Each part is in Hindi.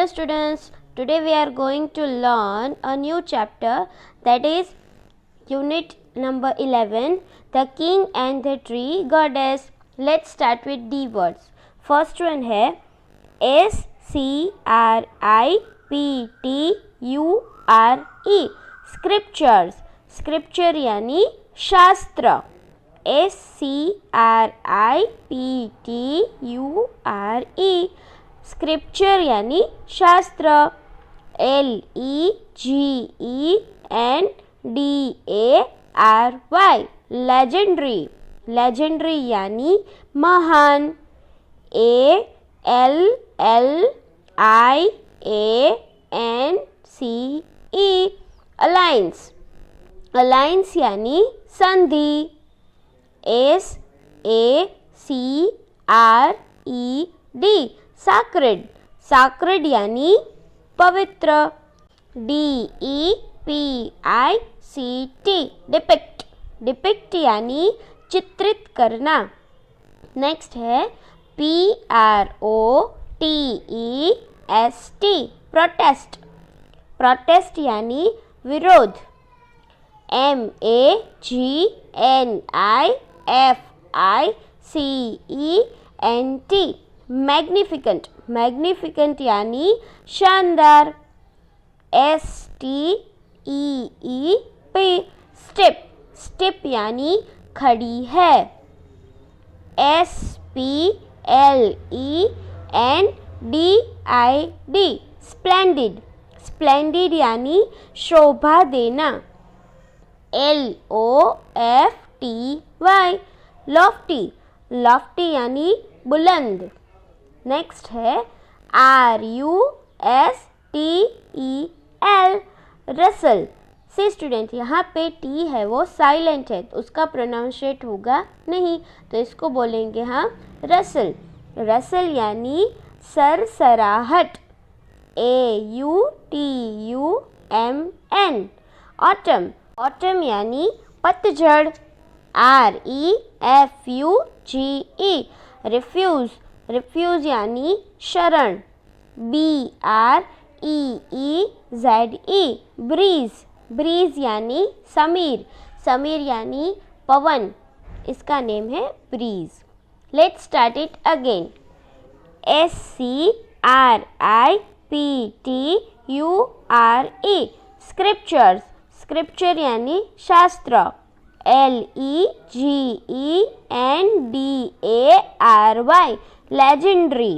Hello students, today we are going to learn a new chapter, that is unit number 11, The King and the Tree Goddess. Let's start with the words. First one है SCRIPTURE, Scriptures. Scripture यानी शास्त्र. SCRIPTURE, स्क्रिप्चर यानी शास्त्र. LEGENDARY, legendary. लेजेंडरी यानी महान. ALLIANCE, alliance. अलायंस यानी संधि. SACRED, sacred. sacred यानी पवित्र. DEPICT, depict. depict यानी चित्रित करना. नेक्स्ट है PROTEST, protest. protest यानी विरोध. MAGNIFICENT, magnificent. मैग्निफिकेंट यानी शानदार. STEEP, step. स्टेप यानी खड़ी है. SPLENDID, splendid. स्प्लेंडिड यानी शोभा देना. LOFTY, Lofty. लॉफ्टी यानी बुलंद. नेक्स्ट है RUSTEL, रसल. सी स्टूडेंट, यहाँ पे टी है वो साइलेंट है, तो उसका प्रोनाउंशिएट होगा नहीं, तो इसको बोलेंगे हम रसल. रसल यानी सरसराहट. AUTUMN, autumn. ऑटम यानी पतझड़. REFUGE, refuse. रिफ्यूज यानी शरण. BREEZE, bridge. ब्रीज यानी समीर. समीर यानी पवन, इसका नेम है breeze. Let's start it again. SCRIPTURE, scriptures. Scripture यानी शास्त्र. LEGENDARY, legendary.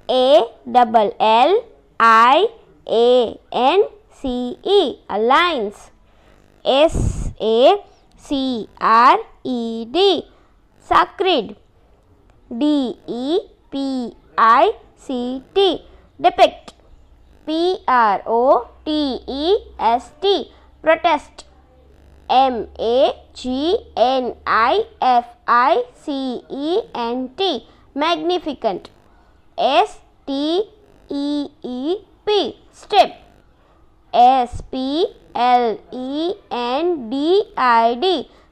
ALLIANCE, alliance. SACRED, sacred. DEPICT, depict. PROTEST, protest. MAGNIFICENT, magnificent. STEEP, step. SPLENDID,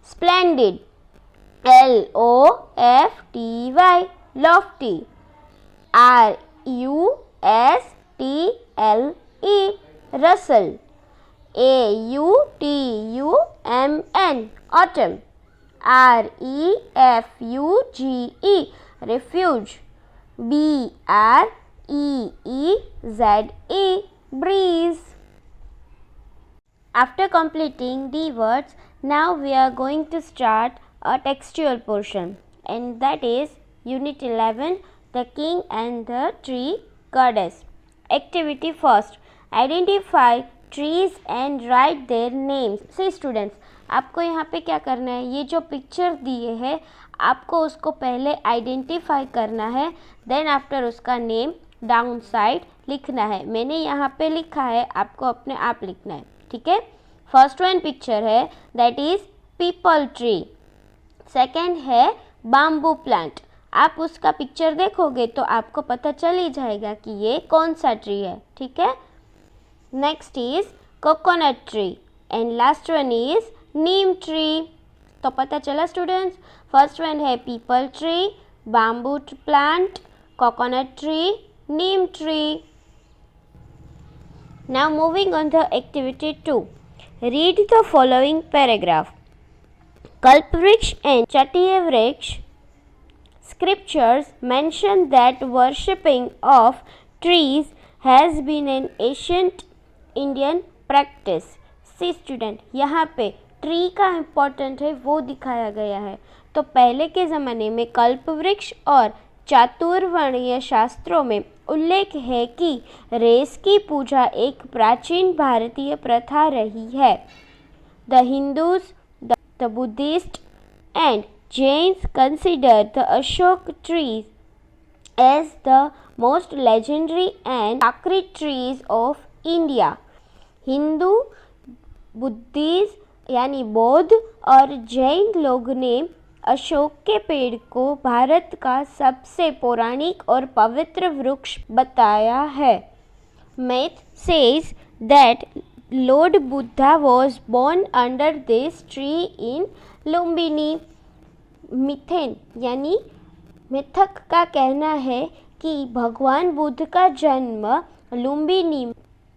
splendid. LOFTY, lofty. RUSTLE, rustle. AUTUMN, autumn. REFUGE, refuge. BREEZE, breeze. After completing the words, now we are going to start a textual portion, and that is Unit 11, The King and the Tree Goddess. Activity first. Identify trees and write their names. See students, आपको यहाँ पे क्या करना है, ये जो पिक्चर दिए है आपको उसको पहले आइडेंटिफाई करना है, देन आफ्टर उसका नेम डाउन साइड लिखना है. मैंने यहाँ पे लिखा है, आपको अपने आप लिखना है, ठीक है. फर्स्ट वन पिक्चर है, that is people tree. Second है बाम्बू प्लांट. आप उसका पिक्चर देखोगे तो आपको पता चल ही जाएगा कि ये कौन सा ट्री है, ठीक है. Next is coconut tree and last one is Neem tree. तो पता चला स्टूडेंट्स. फर्स्ट वन है people tree, bamboo plant, coconut tree, neem tree. Now moving on to activity 2. Read the following paragraph. Kalpvriksh and Chatiya scriptures mention that worshipping of trees has been an ancient Indian practice. See student, यहाँ पे ट्री का इम्पोर्टेंट है वो दिखाया गया है। तो पहले के ज़माने में कल्पवृक्ष और चातुर्वर्णीय शास्त्रों में उल्लेख है कि रेस की पूजा एक प्राचीन भारतीय प्रथा रही है। The Hindus, the Buddhist and Jains consider the Ashok trees as the most legendary and sacred trees of India. Hindu, Buddhist यानी बौद्ध और जैन लोग ने अशोक के पेड़ को भारत का सबसे पौराणिक और पवित्र वृक्ष बताया है। Myth says that Lord Buddha was born under this tree in Lumbini. Methane यानी मिथक का कहना है कि भगवान बुद्ध का जन्म लुम्बिनी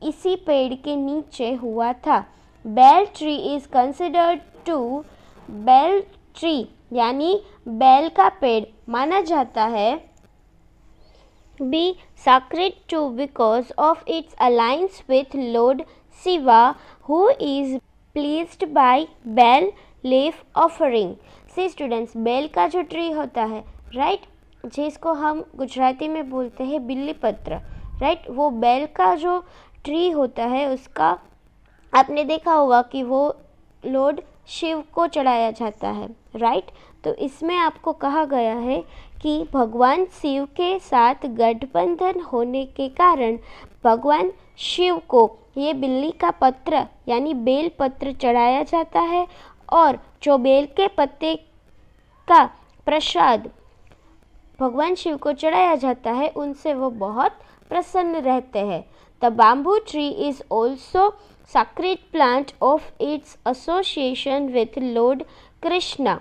इसी पेड़ के नीचे हुआ था। Bel tree is considered to bel tree यानी बेल का पेड़ माना जाता है be sacred too because of its alliance with Lord Shiva who is pleased by bell leaf offering. See students, बेल का जो ट्री होता है राइट, जिसको हम गुजराती में बोलते हैं बिल्ली पत्र राइट, वो बेल का जो ट्री होता है उसका आपने देखा होगा कि वो लॉर्ड शिव को चढ़ाया जाता है राइट। तो इसमें आपको कहा गया है कि भगवान शिव के साथ गठबंधन होने के कारण भगवान शिव को ये बिल्ली का पत्र यानी बेल पत्र चढ़ाया जाता है और जो बेल के पत्ते का प्रसाद भगवान शिव को चढ़ाया जाता है उनसे वो बहुत प्रसन्न रहते हैं। The bamboo tree is also sacred plant of its association with Lord Krishna.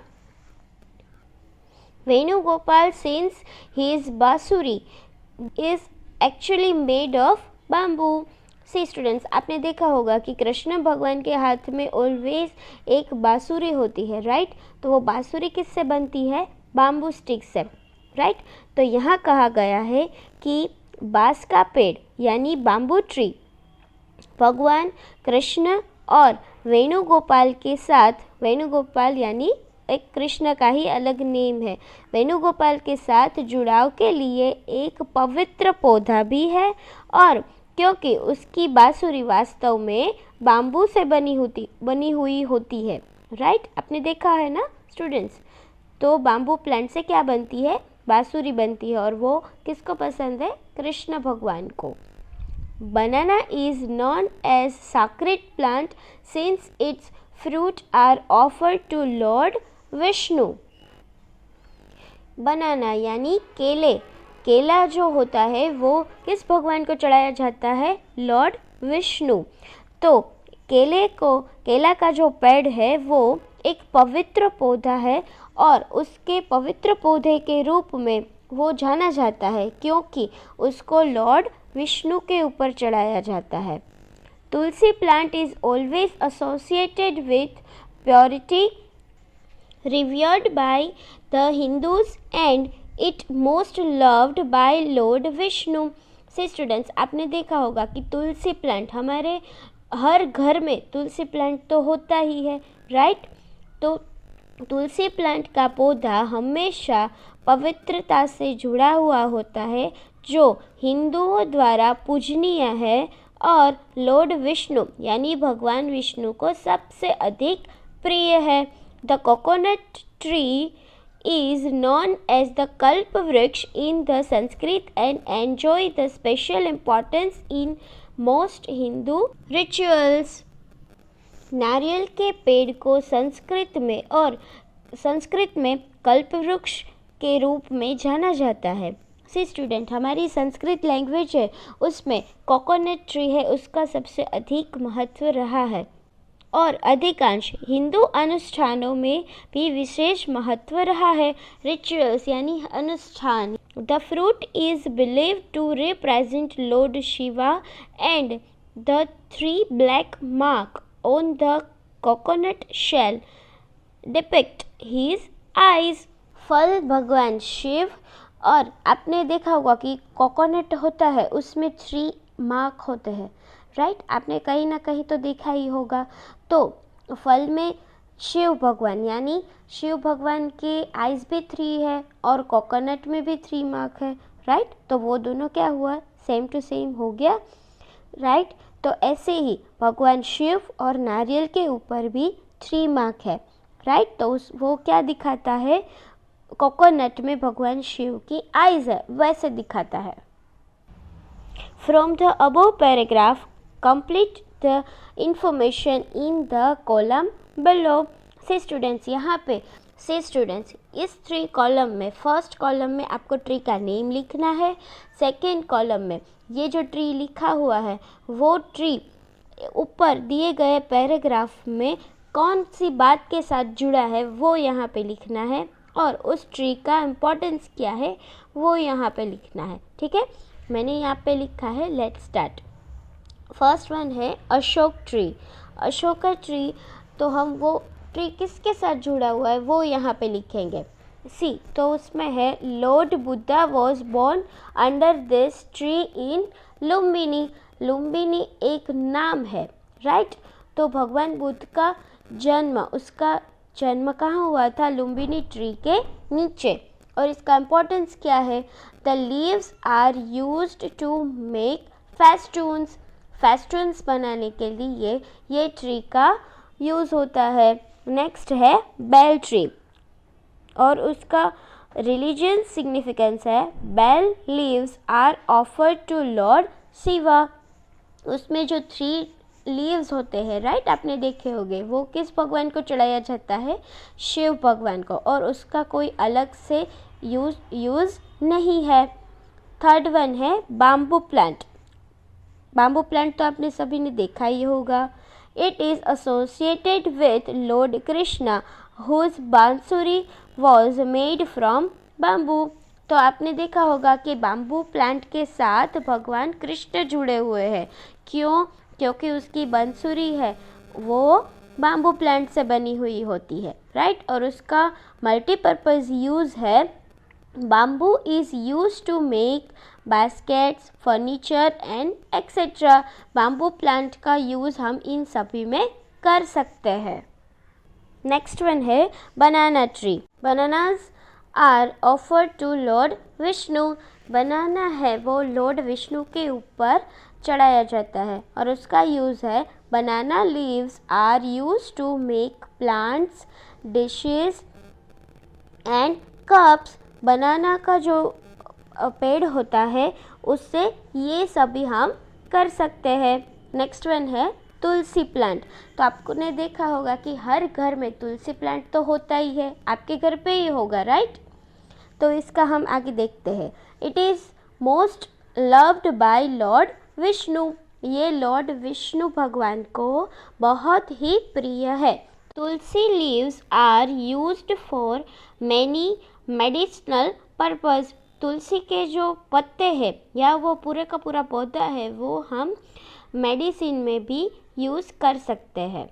Venugopal, since his basuri is actually made of bamboo. See students, आपने देखा होगा कि कृष्ण भगवान के हाथ में ऑलवेज एक बांसुरी होती है राइट। तो वो बांसुरी किससे बनती है? बाम्बू स्टिक से राइट। तो यहाँ कहा गया है कि बांस का पेड़ यानी बाम्बू ट्री भगवान कृष्ण और वेणुगोपाल के साथ, वेणुगोपाल यानी एक कृष्ण का ही अलग नेम है, वेणुगोपाल के साथ जुड़ाव के लिए एक पवित्र पौधा भी है। और क्योंकि उसकी बांसुरी वास्तव में बाम्बू से बनी हुई होती है राइट। आपने देखा है ना स्टूडेंट्स। तो बाम्बू प्लांट से क्या बनती है? बांसुरी बनती है और वो किसको पसंद है? कृष्ण भगवान को। Banana is known as sacred plant since its fruit are offered to Lord Vishnu. बनाना यानी केले, केला जो होता है वो किस भगवान को चढ़ाया जाता है? लॉर्ड विष्णु। तो केला का जो पेड़ है वो एक पवित्र पौधा है और उसके पवित्र पौधे के रूप में वो जाना जाता है क्योंकि उसको लॉर्ड विष्णु के ऊपर चढ़ाया जाता है। Tulsi plant is always associated with purity, revered by the Hindus and it most loved by Lord Vishnu. से स्टूडेंट्स, आपने देखा होगा कि तुलसी प्लांट, हमारे हर घर में तुलसी प्लांट तो होता ही है राइट। तो तुलसी प्लांट का पौधा हमेशा पवित्रता से जुड़ा हुआ होता है जो हिंदुओं द्वारा पूजनीय है और लॉर्ड विष्णु यानी भगवान विष्णु को सबसे अधिक प्रिय है। The coconut tree is known as the Kalpavriksha in the Sanskrit and enjoy the special importance in most Hindu rituals. नारियल के पेड़ को संस्कृत में कल्पवृक्ष के रूप में जाना जाता है। सी स्टूडेंट, हमारी संस्कृत लैंग्वेज है उसमें कोकोनट ट्री है, उसका सबसे अधिक महत्व रहा है और अधिकांश हिंदू अनुष्ठानों में भी विशेष महत्व रहा है। रिचुअल्स यानी अनुष्ठान The fruit is believed to represent Lord Shiva, and the 3 black mark on the coconut shell depict his eyes. फल भगवान शिव, और आपने देखा होगा कि कोकोनट होता है उसमें 3 मार्क होते हैं, राइट? आपने कहीं ना कहीं तो देखा ही होगा। तो फल में शिव भगवान, यानी शिव भगवान के आइज़ भी 3 है और कोकोनट में भी 3 मार्क है, राइट? तो वो दोनों क्या हुआ, सेम टू सेम हो गया, राइट? तो ऐसे ही भगवान शिव और नारियल के ऊपर भी 3 मार्क है, राइट? तो वो क्या दिखाता है, कोकोनट में भगवान शिव की आइज़ है, वैसे दिखाता है। From the above paragraph complete the information in the column below. से स्टूडेंट्स, यहाँ पे से स्टूडेंट्स इस 3 कॉलम में, फर्स्ट कॉलम में आपको ट्री का नेम लिखना है, सेकेंड कॉलम में ये जो ट्री लिखा हुआ है वो ट्री ऊपर दिए गए पैराग्राफ में कौन सी बात के साथ जुड़ा है वो यहाँ पे लिखना है, और उस ट्री का इम्पोर्टेंस क्या है वो यहाँ पे लिखना है, ठीक है? मैंने यहाँ पे लिखा है, लेट्स स्टार्ट। फर्स्ट वन है अशोक ट्री। अशोक ट्री, तो हम वो ट्री किसके साथ जुड़ा हुआ है वो यहाँ पे लिखेंगे। सी, तो उसमें है lord Buddha was born under this tree in Lumbini. Lumbini एक नाम है, राइट? तो भगवान बुद्ध का जन्म, उसका जन्म कहाँ हुआ था, लुम्बिनी ट्री के नीचे। और इसका इम्पोर्टेंस क्या है, the leaves are used to make festoons. Festoons बनाने के लिए ये ट्री का यूज़ होता है। नेक्स्ट है बेल ट्री, और उसका रिलीजियस सिग्निफिकेंस है, bel leaves are offered to lord Shiva. उसमें जो 3 लीव्स होते हैं, राइट, आपने देखे होंगे, वो किस भगवान को चढ़ाया जाता है, शिव भगवान को, और उसका कोई अलग से यूज़ नहीं है। थर्ड वन है बाम्बू प्लांट। बाम्बू प्लांट तो आपने सभी ने देखा ही होगा। It is associated with lord Krishna whose bansuri was made from bamboo. तो आपने देखा होगा कि बाम्बू प्लांट के साथ भगवान कृष्ण जुड़े हुए हैं। क्यों? क्योंकि उसकी बांसुरी है वो बाम्बू प्लांट से बनी हुई होती है, राइट? और उसका मल्टीपर्पज़ यूज़ है, bamboo is use to make baskets, furniture and etcetera. Bamboo plant का यूज़ हम इन सभी में कर सकते हैं। नेक्स्ट वन है banana tree. Bananas are offered to Lord Vishnu. Banana है वो लॉर्ड विष्णु के ऊपर चढ़ाया जाता है, और उसका यूज़ है, banana leaves are use to make plants, dishes and cups. Banana का जो पेड़ होता है उससे ये सभी हम कर सकते हैं। नेक्स्ट वन है तुलसी प्लांट। तो आपने देखा होगा कि हर घर में तुलसी प्लांट तो होता ही है, आपके घर पे ही होगा, राइट? तो इसका हम आगे देखते हैं। It is most loved by Lord Vishnu. ये लॉर्ड विष्णु भगवान को बहुत ही प्रिय है। Tulsi leaves are used for many medicinal purpose. तुलसी के जो पत्ते हैं या वो पूरे का पूरा पौधा है वो हम मेडिसिन में भी यूज़ कर सकते हैं।